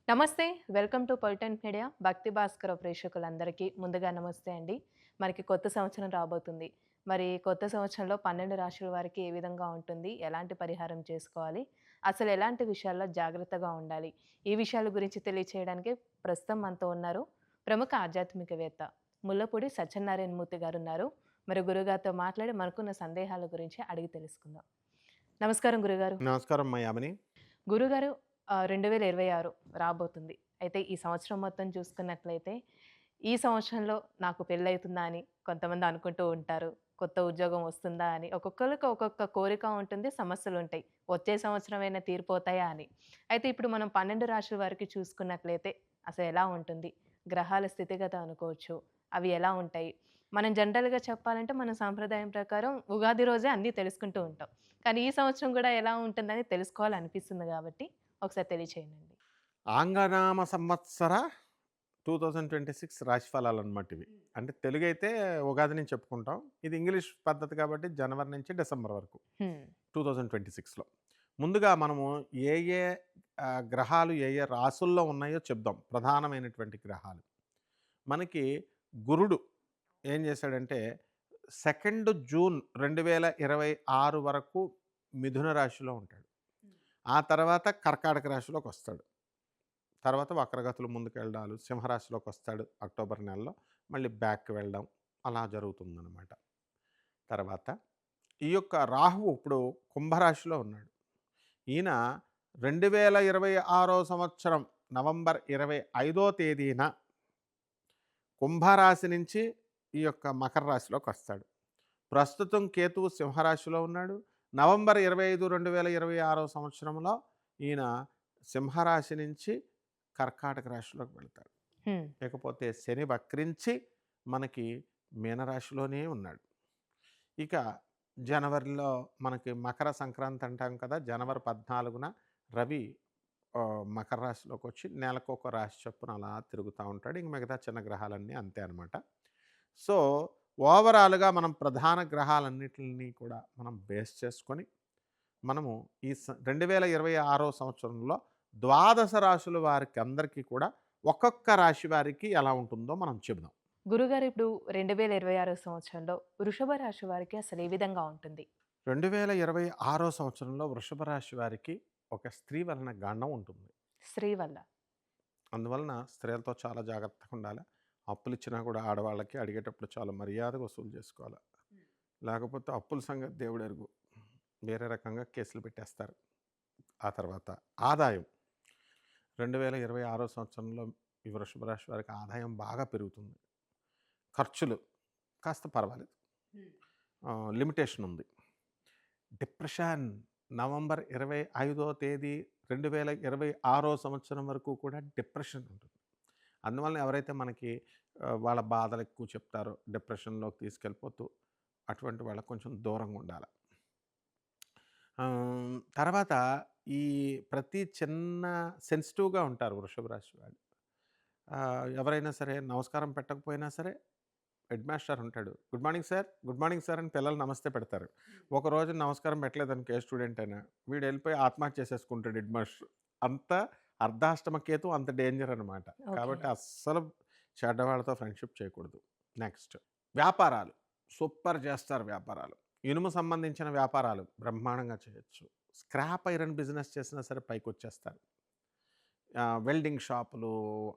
నమస్తే. Welcome to పొలిటెంట్ media. Bhakti Bhaskara ప్రేక్షకులందరికీ ముందుగా నమస్తే అండి. మనకి కొత్త సంవత్సరం రాబోతుంది. మరి కొత్త సంవత్సరంలో 12 రాశుల వారికి ఏ విధంగా ఉంటుంది? ఎలాంటి పరిహారం చేసుకోవాలి? అసలు ఎలాంటి విషయాల్లో జాగ్రత్తగా ఉండాలి? ఈ విషయాల గురించి తెలియచేయడానికి ప్రస్తుతం మనతో ఉన్నారు ప్రముఖ ఆధ్యాత్మికవేత్త ముల్లపూడి సత్యనారాయణ మూర్తి గారున్నారు. మరి గురుగారితో మాట్లాడి మనకున్న సందేహాల గురించి అడిగి తెలుసుకుందాం. నమస్కారం గురుగారు. నమస్కారం మా యామిని. గురుగారు 2026 రాబోతుంది. అయితే ఈ సంవత్సరం మొత్తం చూసుకున్నట్లయితే, ఈ సంవత్సరంలో నాకు పెళ్లయితుందా అని కొంతమంది అనుకుంటూ ఉంటారు. కొత్త ఉద్యోగం వస్తుందా అని. ఒక్కొక్కళ్ళకి ఒక్కొక్క కోరిక ఉంటుంది, సమస్యలుంటాయి. వచ్చే సంవత్సరమైనా తీరిపోతాయా అని. అయితే ఇప్పుడు మనం 12 రాశుల వారికి చూసుకున్నట్లయితే అసలెలా ఉంటుంది? గ్రహాల స్థితిగత అనుకోవచ్చు. అవి ఎలా ఉంటాయి? మనం జనరల్‌గా చెప్పాలంటే మన సాంప్రదాయం ప్రకారం ఉగాది రోజే అన్నీ తెలుసుకుంటూ ఉంటాం. కానీ ఈ సంవత్సరం గూడా ఎలా ఉంటుందని తెలుసుకోవాలనిపిస్తుంది గాబట్టి ఒకసారి తెలియచేయండండి. ఆంగ్లనామ సంవత్సర 2026 రాశి ఫలాలన్నమాట ఇవి. అంటే తెలుగైతే ఉగాది నుంచి చెప్పుకుంటాం. ఇది ఇంగ్లీష్ పద్ధతి కాబట్టి జనవరి నుంచి డిసెంబర్ వరకు హ్మ్. 2026లో. ముందుగా మనము ఏ ఏ గ్రహాలు ఏ ఏ రాసుల్లో ఉన్నాయో చెప్దాం. ప్రధానమైనటువంటి గ్రహాలు. మనకి గురుడు ఏం చేశాడంటే 2 జూన్ 2026 వరకు మిథున రాశిలో ఉంటాడు. ఆ తర్వాత కర్కాటక రాశిలోకొస్తాడు. తర్వాత వక్రగతులు ముందుకెళ్ళడాలు, సింహరాశిలోకొస్తాడు అక్టోబర్ నెలలో. మళ్ళీ బ్యాక్‌కి వెళ్ళడం అలా జరుగుతుందనమాట. తర్వాత ఈ యొక్క రాహువు ఇప్పుడు కుంభరాశిలో ఉన్నాడు. ఈయన 2026 సంవత్సరం నవంబర్ 25 తేదీన కుంభరాశి నుంచి ఈ యొక్క మకర రాశిలోకొస్తాడు. ప్రస్తుతం కేతువు సింహరాశిలో ఉన్నాడు. నవంబర్ 25, 2026 సంవత్సరంలో ఈయన సింహరాశి నుంచి కర్కాటక రాశిలోకి వెళ్తాడు. హ్మ్. ఇకపోతే శని వక్రించి మనకి మీనరాశిలోనే ఉన్నాడు. ఇక జనవరిలో మనకి మకర సంక్రాంతి అంటాం కదా! జనవరి 14న రవి మకర రాశిలోకొచ్చి నెలకొక రాశి చొప్పున అలా తిరుగుతా ఉంటాడు. ఇంక మిగతా చిన్న గ్రహాలన్నీ అంతే అనమాట. సో, ఓవరాల్‌గా మనం ప్రధాన గ్రహాలన్నిటిని కూడా మనం బేస్ చేసుకొని మనము ఈ 2026 సంవత్సరంలో ద్వాదశ రాశుల వారికి అందరికీ కూడా ఒక్కొక్క రాశి వారికి ఎలా ఉంటుందో మనం చెబుదాం. గురుగారు ఇప్పుడు 2026 సంవత్సరంలో వృషభ రాశి వారికి అసలు ఏ విధంగా ఉంటుంది? 2026 సంవత్సరంలో వృషభ రాశి వారికి ఒక స్త్రీ వలన గండం ఉంటుంది. స్త్రీ వల్ల. అందువలన స్త్రీలతో చాలా జాగ్రత్తగా ఉండాలి. అప్పులిచ్చినా కూడా ఆడవాళ్ళకి అడిగేటప్పుడు చాలా మర్యాదగా వసూలు చేసుకోవాలి. లేకపోతే అప్పుల సంగతి దేవుడెరుగు. వేరే రకంగా కేసులు పెట్టేస్తారు. ఆ తర్వాత ఆదాయం 2026 సంవత్సరంలో ఈ వృషభ రాశి వారికి ఆదాయం బాగా పెరుగుతుంది. ఖర్చులు కాస్త పర్వాలేదు. లిమిటేషన్ ఉంది. డిప్రెషన్ నవంబర్ 25 తేదీ 2026 సంవత్సరం వరకు కూడా డిప్రెషన్ ఉంటుంది. అందువలన ఎవరైతే మనకి వాళ్ళ బాధలు ఎక్కువ చెప్తారో డిప్రెషన్‌లోకి తీసుకెళ్ళిపోతూ అటువంటి వాళ్ళకి కొంచెం దూరంగా ఉండాలి. తర్వాత ఈ ప్రతి చిన్న సెన్సిటివ్‌గా ఉంటారు వృషభ రాశి వాళ్ళు. ఎవరైనా సరే నమస్కారం పెట్టకపోయినా సరే హెడ్ మాస్టర్ ఉంటాడు. Good morning sir, good morning sir అని పిల్లలు నమస్తే పెడతారు. ఒకరోజు నమస్కారం పెట్టలేదనుకో ఏ స్టూడెంట్ అయినా వీడెళ్ళిపోయి ఆత్మహత్య చేసేసుకుంటాడు హెడ్ మాస్టర్. అంత అర్ధాష్టమ కేతు అంత డేంజర్ అనమాట. ఓకే. కాబట్టి అస్సలు చెడ్డవాళ్ళతో ఫ్రెండ్‌షిప్ చేయకూడదు. నెక్స్ట్ వ్యాపారాలు. సూపర్ చేస్తారు వ్యాపారాలు. ఇనుము సంబంధించిన వ్యాపారాలు బ్రహ్మాండంగా చేయొచ్చు. స్క్రాప్ ఐరన్ బిజినెస్ చేసినా సరే పైకొచ్చేస్తారు. వెల్డింగ్ షాపులు,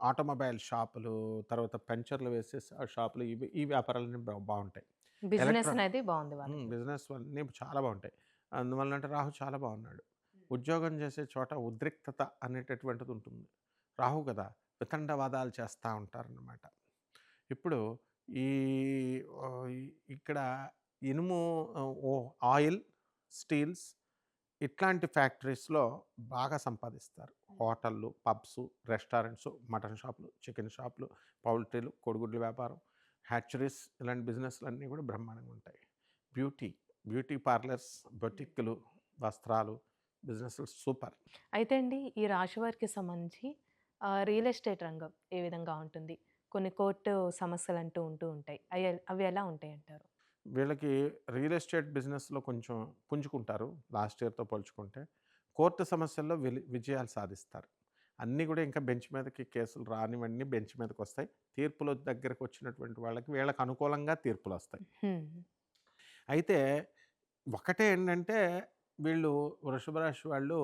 ఆటోమొబైల్ షాపులు, తర్వాత పంచర్లు వేసే షాపులు ఇవి ఈ వ్యాపారాలన్నీ బావుంటాయి. బిజినెస్ ఎలక్ట్రాన్ అనేది బావుంది వాళ్ళకి. బిజినెస్ అన్నీ చాలా బావుంటాయి. అందువలనంటే రాహు చాలా బాగున్నాడు. ఉద్యోగం చేసే చోట ఉద్రిక్తత అనేటటువంటిది ఉంటుంది. రాహు కదా! వితండవాదాలు చేస్తా ఉంటారనమాట. ఇప్పుడు ఈ ఆహ్, ఇక్కడ ఇనుము ఆయిల్, స్టీల్స్ ఇట్లాంటి ఫ్యాక్టరీస్‌లో బాగా సంపాదిస్తారు. హోటళ్ళు, పబ్సు, రెస్టారెంట్సు, మటన్ షాపులు, చికెన్ షాపులు, పౌల్ట్రీలు, కోడిగుడ్ల వ్యాపారం, హ్యాచరీస్ ఇలాంటి బిజినెస్‌లన్నీ కూడా బ్రహ్మాండంగా ఉంటాయి. బ్యూటీ, బ్యూటీ పార్లర్స్, బొటిక్కులు, వస్త్రాలు, బిజినెస్‌లు సూపర్. అయితే అండి ఈ రాశి వారికి సంబంధించి రియల్ ఎస్టేట్ రంగం ఏ విధంగా ఉంటుంది? కొన్ని కోర్టు సమస్యలంటూ ఉంటూ ఉంటాయి. అవి ఎలా ఉంటాయంటారు? వీళ్ళకి రియల్ ఎస్టేట్ బిజినెస్‌లో కొంచెం పుంజుకుంటారు లాస్ట్ ఇయర్‌తో పోల్చుకుంటే. కోర్టు సమస్యల్లో విజయాలు సాధిస్తారు. అన్నీ కూడా ఇంకా బెంచ్ మీదకి కేసులు రానివన్నీ బెంచ్ మీదకి వస్తాయి. తీర్పుల దగ్గరకు వచ్చినటువంటి వాళ్ళకి వీళ్ళకి అనుకూలంగా తీర్పులు వస్తాయి. హ్మ్. అయితే ఒకటే ఏంటంటే వీళ్ళు వృషభ రాశి వాళ్ళు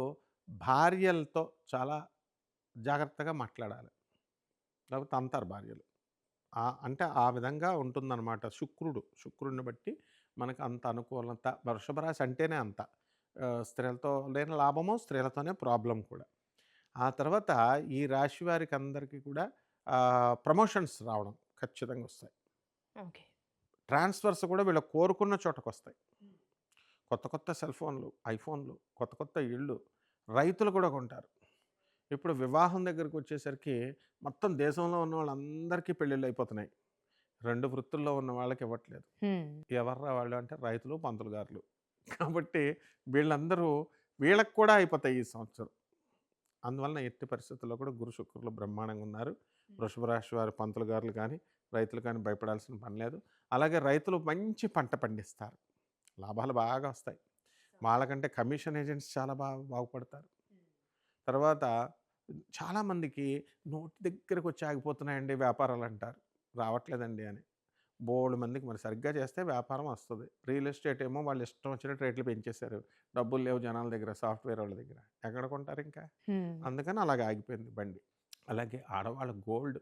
భార్యలతో చాలా జాగ్రత్తగా మాట్లాడాలి. లేకపోతే అంటారు భార్యలు. అంటే ఆ విధంగా ఉంటుందన్నమాట. శుక్రుడిని బట్టి మనకు అంత అనుకూలత. వృషభ రాశి అంటేనే అంత. స్త్రీలతో లేని లాభము, స్త్రీలతోనే ప్రాబ్లమ్ కూడా. ఆ తర్వాత ఈ రాశి వారికి అందరికీ కూడా ప్రమోషన్స్ రావడం ఖచ్చితంగా వస్తాయి. ఓకే. ట్రాన్స్ఫర్స్ కూడా వీళ్ళు కోరుకున్న చోటకొస్తాయి. కొత్త కొత్త సెల్ ఫోన్లు, ఐఫోన్లు, కొత్త కొత్త ఇళ్ళు, రైతులు కూడా కొంటారు. ఇప్పుడు వివాహం దగ్గరకొచ్చేసరికి మొత్తం దేశంలో ఉన్న వాళ్ళందరికీ పెళ్ళిళ్ళు అయిపోతున్నాయి. 2 వృత్తుల్లో ఉన్న వాళ్ళకి ఇవ్వట్లేదు. హ్మ్. ఎవర్రా వాళ్ళు అంటే రైతులు, పంతులు గారులు. కాబట్టి వీళ్ళందరూ వీళ్ళకి కూడా అయిపోతాయి ఈ సంవత్సరం. అందువలన ఎట్టి పరిస్థితుల్లో కూడా గురు, శుక్రులు బ్రహ్మాండంగా ఉన్నారు. వృషభ రాశి వారి పంతులు గారులు కానీ, రైతులు కానీ భయపడాల్సిన పని లేదు. అలాగే రైతులు మంచి పంట పండిస్తారు. లాభాలు బాగా వస్తాయి. వాళ్ళకంటే కమిషన్ ఏజెంట్స్ చాలా బాగుపడతారు. తర్వాత చాలామందికి నోటి దగ్గరకొచ్చి ఆగిపోతున్నాయండి వ్యాపారాలంటారు. రావట్లేదండి అని. బోలెడు మందికి మరి సరిగ్గా చేస్తే వ్యాపారం వస్తది. రియల్ ఎస్టేట్ ఏమో వాళ్ళు ఇష్టం వచ్చినట్టు రేట్లు పెంచేశారు. డబ్బులు లేవు జనాల దగ్గర, సాఫ్ట్‌వేర్ వాళ్ళ దగ్గర. ఎక్కడ కొంటారింకా? హ్మ్. అందుకని అలాగ ఆగిపోయింది బండి. అలాగే ఆడవాళ్ళ గోల్డ్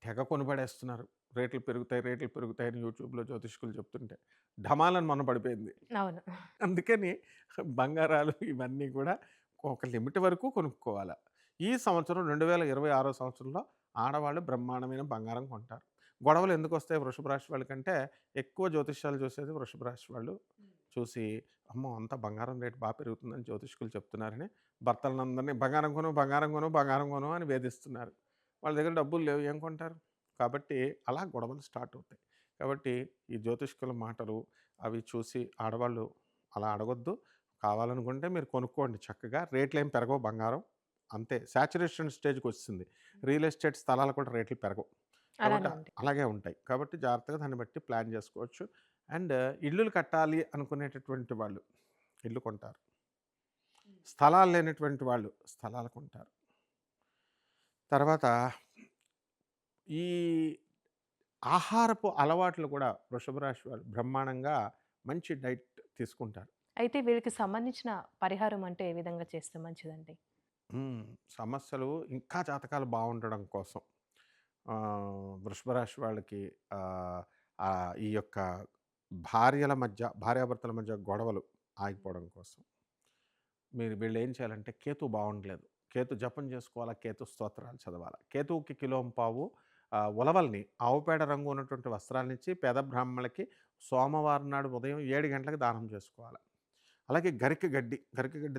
తెగ కొనిపడేస్తున్నారు. రేట్లు పెరుగుతాయని యూట్యూబ్‌లో జ్యోతిష్కులు చెప్తుంటే ఢమాలని మొన్న పడిపోయింది. అవును. అందుకని బంగారాలు ఇవన్నీ కూడా ఒక లిమిట్ వరకు కొనుక్కోవాల. ఈ సంవత్సరం 2026 సంవత్సరంలో ఆడవాళ్ళు బ్రహ్మాండమైన బంగారం కొంటారు. గొడవలు ఎందుకొస్తాయి వృషభ రాశి వాళ్ళకంటే ఎక్కువ జ్యోతిష్యాలు చూసేది వృషభ రాశి వాళ్ళు. చూసి అమ్మో! అంతా బంగారం రేటు పెరుగుతుందని జ్యోతిష్కులు చెప్తున్నారని భర్తలనందరిని బంగారం కొను, బంగారం కొను, బంగారం కొను అని వేధిస్తున్నారు. వాళ్ళ దగ్గర డబ్బులు లేవు ఏం కొంటారు? కాబట్టి అలా గొడవలు స్టార్ట్ అవుతాయి. కాబట్టి ఈ జ్యోతిష్కుల మాటలు అవి చూసి ఆడవాళ్ళు అలా అడగొద్దు. కావాలనుకుంటే మీరు కొనుక్కోండి చక్కగా. రేట్లేం పెరగవు బంగారం. అంతే సాచురేషన్ స్టేజ్‌కొచ్చేసింది. రియల్ ఎస్టేట్ స్థలాలు కూడా రేట్లు పెరగవు. కాబట్టి అలానే ఉంది. అలాగే ఉంటాయి. కాబట్టి జాగ్రత్తగా దాన్ని బట్టి ప్లాన్ చేసుకోవచ్చు. అండ్ ఇల్లులు కట్టాలి అనుకునేటటువంటి వాళ్ళు ఇల్లు కొంటారు. స్థలాలు లేనటువంటి వాళ్ళు స్థలాలు కొంటారు. తర్వాత ఈ ఆహారపు అలవాట్లు కూడా వృషభ రాశి వాళ్ళు బ్రహ్మాండంగా మంచి డైట్ తీసుకుంటారు. అయితే వీళ్ళకి సంబంధించిన పరిహారం అంటే ఏ విధంగా చేస్తే మంచిదండి? హ్మ్. సమస్యలు ఇంకా జాతకాలు బావుండడం కోసం వృషభ రాశి వాళ్ళకి ఆహ్, ఈ యొక్క భార్యాభర్తల మధ్య గొడవలు ఆగిపోవడం కోసం వీళ్ళేం చేయాలంటే కేతు బావుండలేదు. కేతు జపం చేసుకోవాలా, కేతు స్తోత్రాలు చదవాలా. కేతువుకి కిలోంపావు ఉలవల్ని ఆవు పేడ రంగు ఉన్నటువంటి వస్త్రాలనిచ్చి పేద బ్రాహ్మణులకి సోమవారం నాడు ఉదయం 7 గంటలకు దానం చేసుకోవాలి. అలాగే గరిక గడ్డి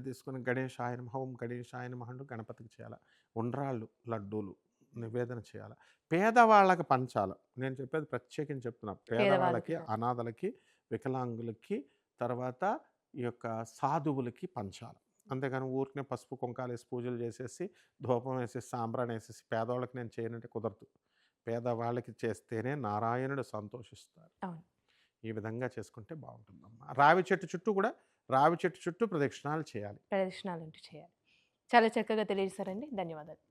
తీసుకొని గణేశాయ నమః, ఓం గణేశాయ నమః అంటూ గణపతికి చేయాల. ఉండ్రాళ్ళు, లడ్డూలు నివేదన చేయాల. పేదవాళ్ళకి పంచాల. నేను చెప్పేది ప్రత్యేకించి చెప్తున్నా. పేదవాళ్ళకి పేదవాళ్ళకి, కాదు. అనాథలకి, వికలాంగులకి, తర్వాత ఈ యొక్క సాధువులకి పంచాలి. అంతేగాని ఊరికనే పసుపు, కుంకాలేసి పూజలు చేసేసి, ధూపం వేసేసి, సాంబ్రాణేసేసి పేదోళ్ళకి నేను చేయనంటే కుదరదు. పేదవాళ్ళకి చేస్తేనే నారాయణుడు సంతోషిస్తారు. అవును. ఈ విధంగా చేసుకుంటే బావుంటుందమ్మా. రావి చెట్టు చుట్టూ ప్రదక్షిణాలు చేయాలి. ప్రదర్శనలంటూ చేయాలి. చాలా చక్కగా తెలియజేశారండి. ధన్యవాదాలు.